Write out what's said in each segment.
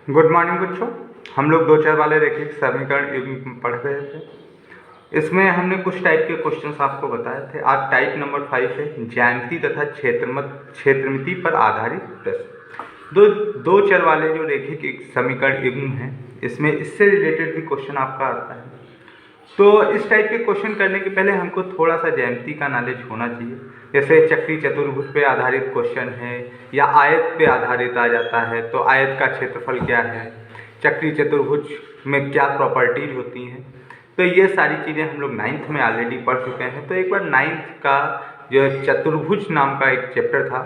Good morning बच्चों। हम लोग 2 चर वाले रैखिक समीकरण युग्म पढ़ रहे थे। इसमें हमने कुछ टाइप के क्वेश्चंस आपको बताए थे। आज टाइप नंबर 5 है ज्यामिति तथा क्षेत्रमिति पर आधारित प्रश्न। दो चर वाले जो रैखिक समीकरण युग्म है, इसमें इससे रिलेटेड भी क्वेश्चन आपका आता है। तो इस टाइप के क्वेश्चन करने के पहले हमको थोड़ा सा ज्यामिति का नॉलेज होना चाहिए। जैसे चक्री चतुर्भुज पे आधारित क्वेश्चन है या आयत पे आधारित आ जाता है, तो आयत का क्षेत्रफल क्या है, चक्री चतुर्भुज में क्या प्रॉपर्टीज होती हैं, तो ये सारी चीज़ें हम लोग 9th में ऑलरेडी पढ़ चुके हैं। तो एक बार 9th का जो चतुर्भुज नाम का एक चैप्टर था,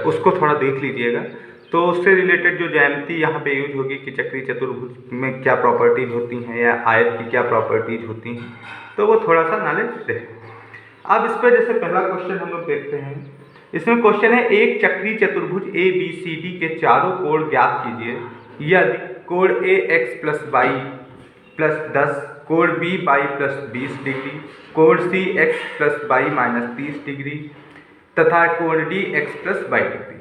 उसको थोड़ा देख लीजिएगा। तो उससे रिलेटेड जो ज्यामिति यहाँ पे यूज होगी कि चक्री चतुर्भुज में क्या प्रॉपर्टीज होती हैं या आयत की क्या प्रॉपर्टीज होती हैं, तो वो थोड़ा सा नॉलेज रहे। अब इस पर जैसे पहला क्वेश्चन हम लोग देखते हैं। इसमें क्वेश्चन है एक चक्री चतुर्भुज ए बी सी डी के चारों कोण ज्ञात कीजिए यदि कोण A x plus y plus 10, कोण बी वाई प्लस 20 डिग्री, कोण C x plus y minus 30 degree तथा कोण D x plus y degree.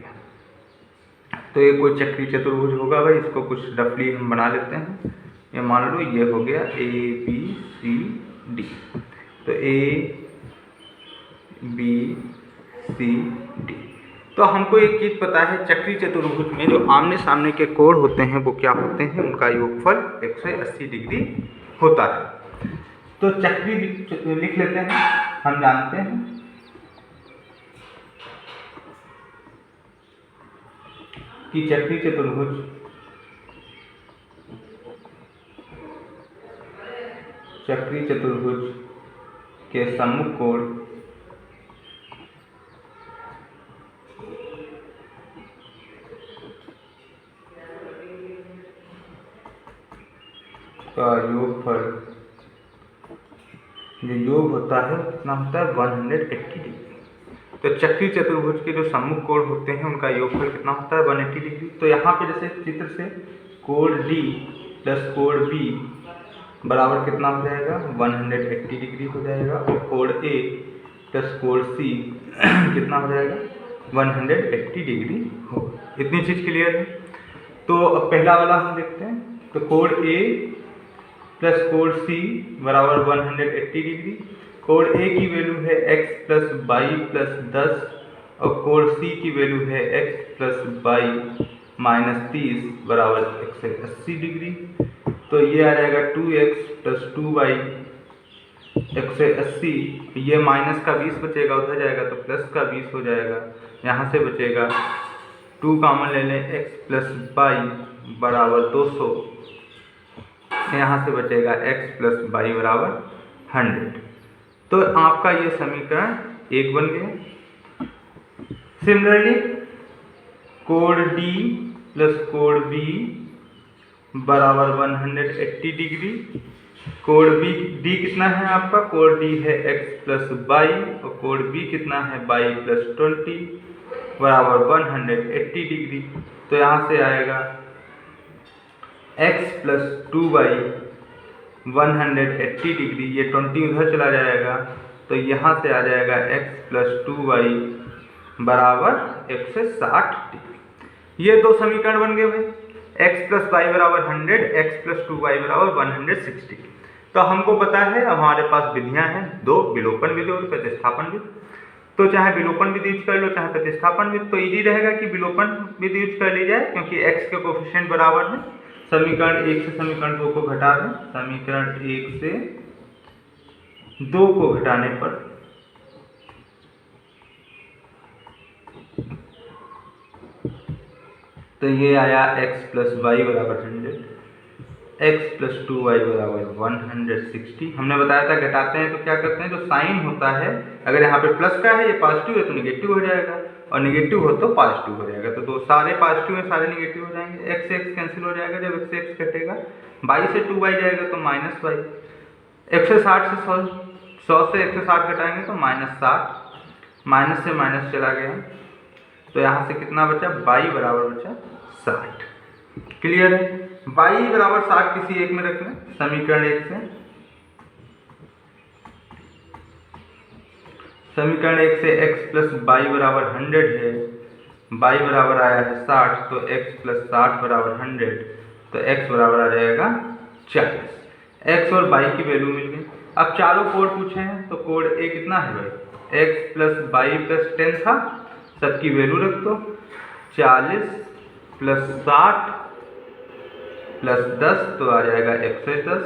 तो ये कोई चक्री चतुर्भुज होगा भाई। इसको कुछ रफली हम बना लेते हैं। ये मान लो ये हो गया ए बी सी डी। तो ए बी सी डी। तो हमको एक चीज़ पता है, चक्री चतुर्भुज में जो आमने सामने के कोण होते हैं वो क्या होते हैं, उनका योगफल 180 डिग्री होता है। तो चक्री लिख लेते हैं। हम जानते हैं कि चक्री चतुर्भुज के सम्मुख कोण का योगफल जो योग होता है कितना होता है 180 डिग्री। तो चक्री चतुर्भुज के जो सम्मुख कोण होते हैं उनका योगफल कितना होता है 180 डिग्री। तो यहाँ पे जैसे चित्र से कोण डी प्लस कोण बी बराबर कितना हो जाएगा 180 डिग्री हो जाएगा, और कोण ए प्लस कोण सी कितना हो जाएगा 180 डिग्री होगा। इतनी चीज़ क्लियर है। तो अब पहला वाला हम देखते हैं। तो कोण ए प्लस कोण सी बराबर 180 डिग्री। कोण ए की वैल्यू है x प्लस वाई प्लस 10 और कोण सी की वैल्यू है x प्लस वाई माइनस 30 बराबर 180 डिग्री। तो ये आ जाएगा 2x प्लस 2y 180। ये माइनस का 20 बचेगा, उधर जाएगा तो प्लस का 20 हो जाएगा। यहाँ से बचेगा 2 कॉमन ले लें, x प्लस वाई बराबर 200। यहाँ से बचेगा x प्लस वाई बराबर 100। तो आपका ये समीकरण 1 बन गया। सिमिलरली कोण D प्लस कोण B बराबर 180 डिग्री। कोण D कितना है आपका, कोण D है x प्लस वाई और कोण B कितना है y प्लस 20 बराबर 180 डिग्री। तो यहाँ से आएगा x प्लस 2y 180 डिग्री, ये 20 उधर चला जाएगा तो यहाँ से आ जाएगा x प्लस 2y बराबर 160 डिग्री। ये दो समीकरण बन गए भाई। x प्लस वाई बराबर 100, x प्लस 2y बराबर 160। तो हमको पता है, अब हमारे पास विधियाँ हैं दो, विलोपन विधि और प्रतिस्थापन विधि। तो चाहे विलोपन विधि यूज कर लो चाहे प्रतिस्थापन विधि, तो इजी रहेगा कि विलोपन विधि यूज कर ली जाए, क्योंकि x के कोफिशिएंट बराबर है। समीकरण 1 से समीकरण 2 को घटा दें। समीकरण 1 से 2 को घटाने पर तो ये आया x प्लस वाई बराबर 100, x प्लस 2y बराबर 160। हमने बताया था घटाते हैं तो क्या करते हैं, जो साइन होता है अगर यहाँ पे प्लस का है, ये पॉजिटिव है तो निगेटिव हो जाएगा, और निगेटिव हो तो पॉजिटिव हो जाएगा। तो दो सारे पॉजिटिव में सारे निगेटिव हो जाएंगे। x से x कैंसिल हो जाएगा, जब x से x कटेगा y से 2y जाएगा तो माइनस y। 160 से 100 से 160 घटाएंगे तो माइनस 60, माइनस से माइनस चला गया तो यहाँ से कितना बचा, y बराबर बचा 60। क्लियर है। y बराबर 60 किसी एक में रख लें समीकरण 1 से। समीकरण 1 से x प्लस वाई बराबर 100 है y बराबर आया है 60, तो x प्लस 60 बराबर 100, तो x बराबर आ जाएगा 40। x और y की वैल्यू मिल गई। अब चारों कोड पूछे हैं, तो कोड ए कितना है भाई, x प्लस y प्लस 10 था, सबकी वैल्यू रख दो, 40 प्लस 60 प्लस 10, तो आ जाएगा 110।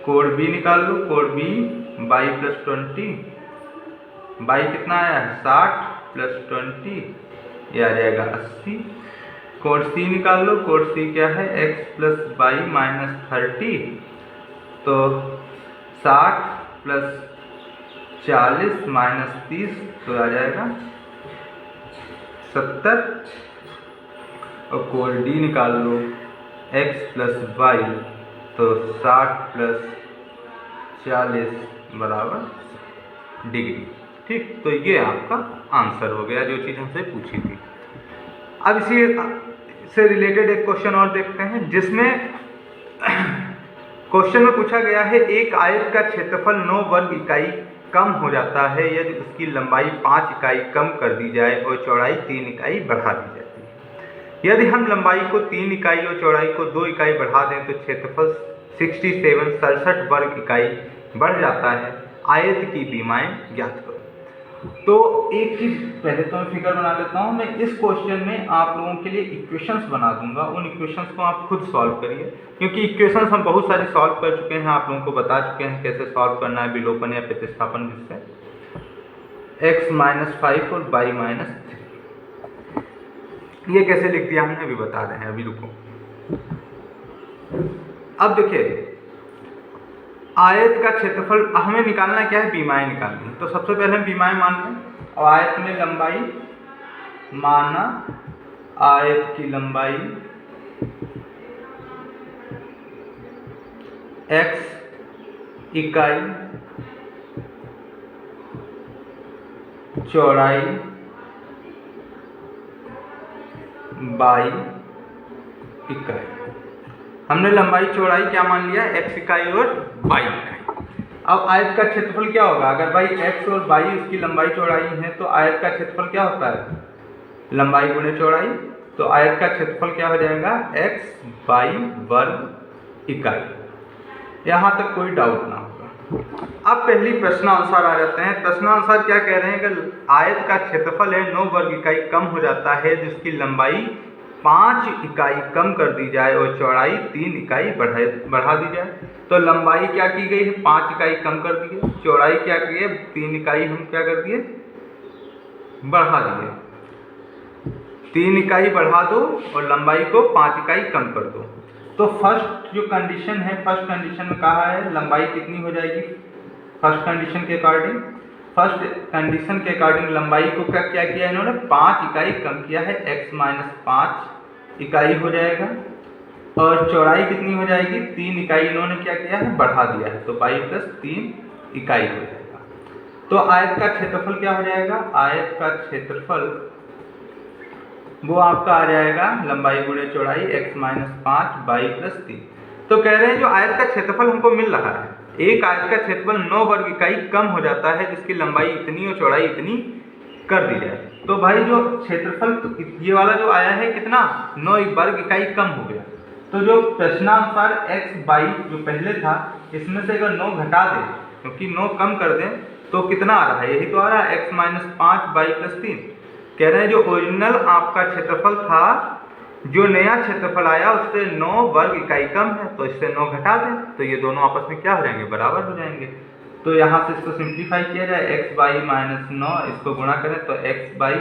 कोड बी निकाल लो, कोड बी y प्लस 20, y कितना आया है 60 प्लस 20, ये आ जाएगा 80। कोड सी निकाल लो, कोड सी क्या है, x प्लस y माइनस 30, तो 60 प्लस 40 माइनस 30, तो आ जाएगा 70। और कोड डी निकाल लो, x प्लस y, तो 60 प्लस 40 बराबर डिग्री। ठीक, तो ये आपका आंसर हो गया जो चीज़ हमसे पूछी थी। अब इसी से रिलेटेड एक क्वेश्चन और देखते हैं, जिसमें क्वेश्चन में पूछा गया है एक आयत का क्षेत्रफल 9 वर्ग इकाई कम हो जाता है यदि उसकी लंबाई 5 इकाई कम कर दी जाए और चौड़ाई 3 इकाई बढ़ा दी जाती है। यदि हम लंबाई को 3 इकाई और चौड़ाई को 2 इकाई बढ़ा दें तो क्षेत्रफल 67 वर्ग इकाई बढ़ जाता है। आयत की बीमाएं ज्ञात करो। तो एक चीज़ पहले तो मैं फिगर बना लेता हूँ। मैं इस क्वेश्चन में आप लोगों के लिए इक्वेशंस बना दूंगा, उन इक्वेशंस को आप खुद सॉल्व करिए, क्योंकि इक्वेशंस हम बहुत सारी सॉल्व कर चुके हैं, आप लोगों को बता चुके हैं कैसे सॉल्व करना है विलोपन या प्रतिस्थापन जिससे x माइनस 5 और y माइनस 3, ये कैसे लिख दिया हमने अभी बता रहे हैं। अभी रुको, अब देखिए आयत का क्षेत्रफल हमें निकालना क्या है, बीमाएं निकालनी है। तो सबसे पहले हम बीमाएं मान लें और आयत में लंबाई माना, आयत की लंबाई x इकाई, चौड़ाई y इकाई। हमने लंबाई चौड़ाई क्या मान लिया, x इकाई और y इकाई। अब आयत का क्षेत्रफल क्या होगा, अगर भाई x और y उसकी लंबाई चौड़ाई है तो आयत का क्षेत्रफल क्या होता है, लंबाई गुणे चौड़ाई। तो आयत का क्षेत्रफल क्या हो जाएगा, x y वर्ग इकाई। यहाँ तक कोई डाउट ना होगा। अब पहली प्रश्नानुसार आ जाते हैं। प्रश्नानुसार क्या कह रहे हैं कि आयत का क्षेत्रफल है 9 वर्ग इकाई कम हो जाता है जिसकी लंबाई 5 इकाई कम कर दी जाए और चौड़ाई 3 इकाई बढ़ा दी जाए। तो लंबाई क्या की गई है, 5 इकाई कम कर दी है, चौड़ाई क्या की है, 3 इकाई हम क्या कर दिए, बढ़ा दिए। 3 इकाई बढ़ा दो और लंबाई को 5 इकाई कम कर दो। तो फर्स्ट जो कंडीशन है, फर्स्ट कंडीशन में कहा है लंबाई कितनी हो जाएगी, फर्स्ट कंडीशन के अकॉर्डिंग, फर्स्ट कंडीशन के अकॉर्डिंग लंबाई को क्या किया इन्होंने, 5 इकाई कम किया है, x माइनस 5 इकाई हो जाएगा। और चौड़ाई कितनी हो जाएगी, 3 इकाई इन्होंने क्या किया है, बढ़ा दिया है, तो y प्लस 3 इकाई हो जाएगा। तो आयत का क्षेत्रफल क्या हो जाएगा, आयत का क्षेत्रफल वो आपका आ जाएगा लंबाई गुणे चौड़ाई x माइनस 5 y प्लस 3। तो कह रहे हैं जो आयत का क्षेत्रफल हमको मिल रहा है, एक आयत का क्षेत्रफल 9 वर्ग इकाई कम हो जाता है जिसकी लंबाई इतनी और चौड़ाई इतनी कर दी जाए। तो भाई जो क्षेत्रफल ये वाला जो आया है कितना, 9 वर्ग इकाई कम हो गया। तो जो प्रश्नानुसार x y जो पहले था इसमें से अगर 9 घटा दें, क्योंकि 9 कम कर दें तो कितना आ रहा है, यही तो आ रहा है x माइनस 5 y प्लस 3। कह रहे हैं जो ओरिजिनल आपका क्षेत्रफल था, जो नया क्षेत्रफल आया उससे 9 वर्ग इकाई कम है, तो इससे 9 घटा दें तो ये दोनों आपस में क्या हो जाएंगे, बराबर हो जाएंगे। तो यहाँ से इसको सिंप्लीफाई किया जाए, एक्स वाई माइनस 9 इसको गुणा करें तो x y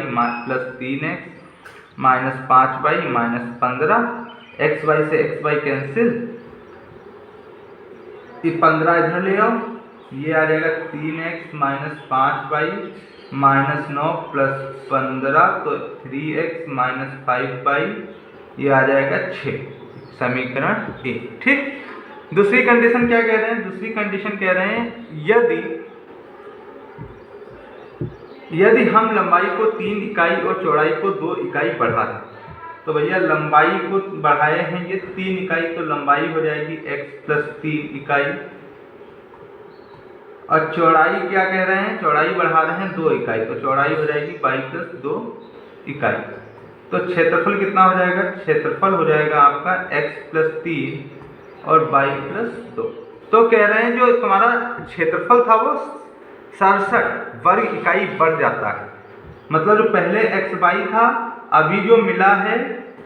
plus 3x minus 5y minus 15, x y से एक्स वाई कैंसिल, 15 इधर ले आओ, ये आ जाएगा 3x minus 5y minus 9 plus 15, तो 3x माइनस 5y, ये आ जाएगा 6, समीकरण 1। ठीक, दूसरी कंडीशन क्या कह रहे हैं, दूसरी कंडीशन कह रहे हैं यदि हम लंबाई को 3 इकाई और चौड़ाई को 2 इकाई बढ़ा दें, तो भैया लंबाई को बढ़ाए हैं ये 3 इकाई, तो लंबाई हो जाएगी x प्लस 3 इकाई, और चौड़ाई क्या कह रहे हैं, चौड़ाई बढ़ा रहे हैं 2 इकाई, तो चौड़ाई हो जाएगी y प्लस 2 इकाई। तो क्षेत्रफल कितना हो जाएगा, क्षेत्रफल हो जाएगा आपका x प्लस 3 और y प्लस 2। तो कह रहे हैं जो तुम्हारा क्षेत्रफल था वो 67 वर्ग इकाई बढ़ जाता है, मतलब जो पहले x y था अभी जो मिला है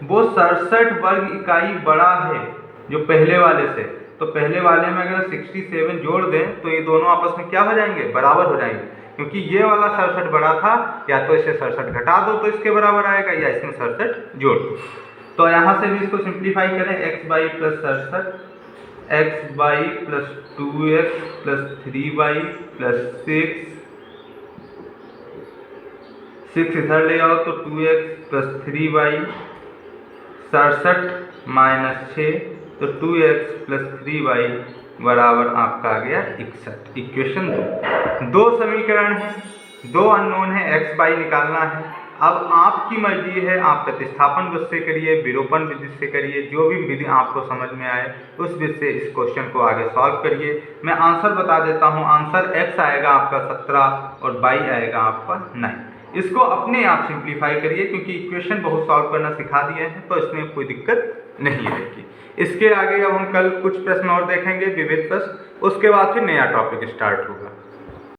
वो 67 वर्ग इकाई बड़ा है जो पहले वाले से। तो पहले वाले में अगर 67 जोड़ दें तो ये दोनों आपस में क्या हो जाएंगे, बराबर हो जाएंगे, क्योंकि ये वाला 67 बड़ा था, या तो इसे 67 घटा दो तो इसके बराबर आएगा, या इसमें 67 जोड़ दो। तो यहाँ से भी इसको सिंप्लीफाई करें, x y plus 67, x y plus 2x plus 3y plus 6 इधर ले आओ तो 2x प्लस 3y, 67 माइनस 6 तो 2x प्लस 3y बराबर आपका आ गया 61। इक्वेशन 2 समीकरण है, 2 अननोन है, x y निकालना है। अब आपकी मर्जी है, आप प्रतिस्थापन विधि से करिए, विलोपन विधि से करिए, जो भी विधि आपको समझ में आए उस विधि से इस क्वेश्चन को आगे सॉल्व करिए। मैं आंसर बता देता हूँ, आंसर x आएगा आपका 17 और y आएगा आपका 9। इसको अपने आप सिंप्लीफाई करिए, क्योंकि इक्वेशन बहुत सॉल्व करना सिखा दिए हैं तो इसमें कोई दिक्कत नहीं रहेगी। इसके आगे अब हम कल कुछ प्रश्न और देखेंगे, विविध प्रश्न, उसके बाद फिर नया टॉपिक स्टार्ट होगा।